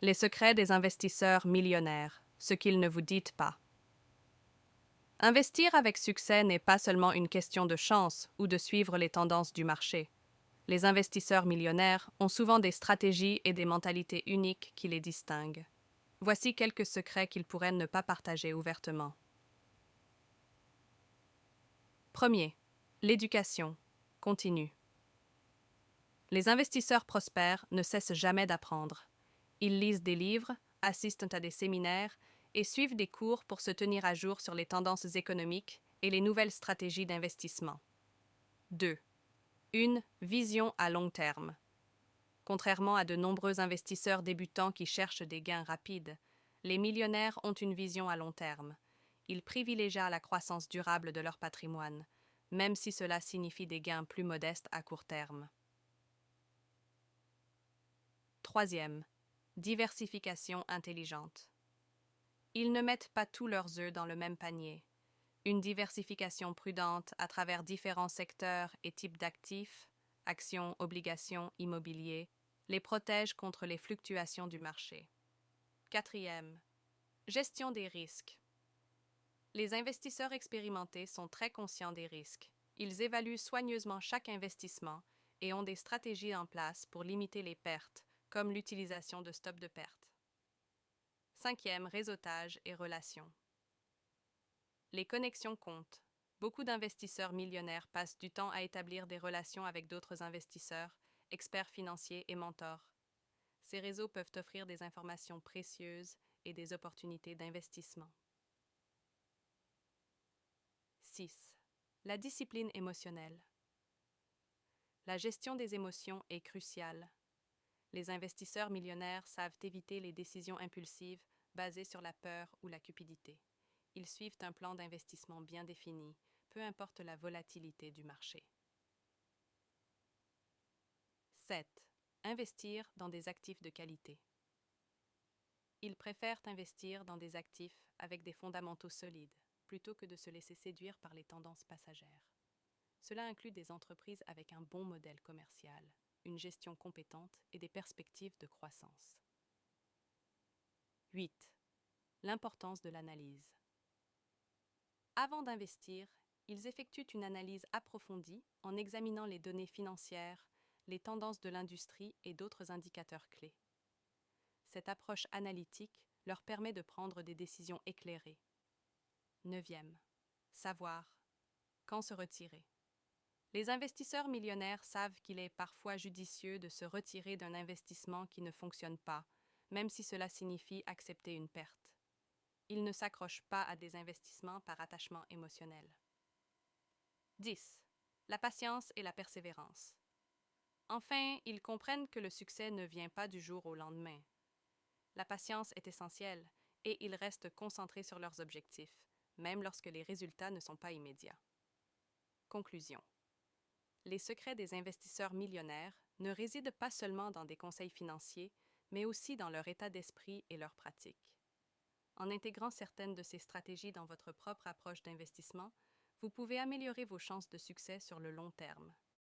Les secrets des investisseurs millionnaires, ce qu'ils ne vous disent pas. Investir avec succès n'est pas seulement une question de chance ou de suivre les tendances du marché. Les investisseurs millionnaires ont souvent des stratégies et des mentalités uniques qui les distinguent. Voici quelques secrets qu'ils pourraient ne pas partager ouvertement. Premier, l'éducation continue. Les investisseurs prospères ne cessent jamais d'apprendre. Ils lisent des livres, assistent à des séminaires et suivent des cours pour se tenir à jour sur les tendances économiques et les nouvelles stratégies d'investissement. 2. Une vision à long terme. Contrairement à de nombreux investisseurs débutants qui cherchent des gains rapides, les millionnaires ont une vision à long terme. Ils privilégient la croissance durable de leur patrimoine, même si cela signifie des gains plus modestes à court terme. Troisième, diversification intelligente. Ils ne mettent pas tous leurs œufs dans le même panier. Une diversification prudente à travers différents secteurs et types d'actifs, actions, obligations, immobilier, les protège contre les fluctuations du marché. Quatrième, gestion des risques. Les investisseurs expérimentés sont très conscients des risques. Ils évaluent soigneusement chaque investissement et ont des stratégies en place pour limiter les pertes, comme l'utilisation de stop de perte. Cinquième, réseautage et relations. Les connexions comptent. Beaucoup d'investisseurs millionnaires passent du temps à établir des relations avec d'autres investisseurs, experts financiers et mentors. Ces réseaux peuvent offrir des informations précieuses et des opportunités d'investissement. 6. La discipline émotionnelle. La gestion des émotions est cruciale. Les investisseurs millionnaires savent éviter les décisions impulsives basées sur la peur ou la cupidité. Ils suivent un plan d'investissement bien défini, peu importe la volatilité du marché. 7. Investir dans des actifs de qualité. Ils préfèrent investir dans des actifs avec des fondamentaux solides, plutôt que de se laisser séduire par les tendances passagères. Cela inclut des entreprises avec un bon modèle commercial, une gestion compétente et des perspectives de croissance. 8. L'importance de l'analyse. Avant d'investir, ils effectuent une analyse approfondie en examinant les données financières, les tendances de l'industrie et d'autres indicateurs clés. Cette approche analytique leur permet de prendre des décisions éclairées. 9. Savoir. Quand se retirer. Les investisseurs millionnaires savent qu'il est parfois judicieux de se retirer d'un investissement qui ne fonctionne pas, même si cela signifie accepter une perte. Ils ne s'accrochent pas à des investissements par attachement émotionnel. 10. La patience et la persévérance. Enfin, ils comprennent que le succès ne vient pas du jour au lendemain. La patience est essentielle et ils restent concentrés sur leurs objectifs, même lorsque les résultats ne sont pas immédiats. Conclusion. Les secrets des investisseurs millionnaires ne résident pas seulement dans des conseils financiers, mais aussi dans leur état d'esprit et leurs pratiques. En intégrant certaines de ces stratégies dans votre propre approche d'investissement, vous pouvez améliorer vos chances de succès sur le long terme.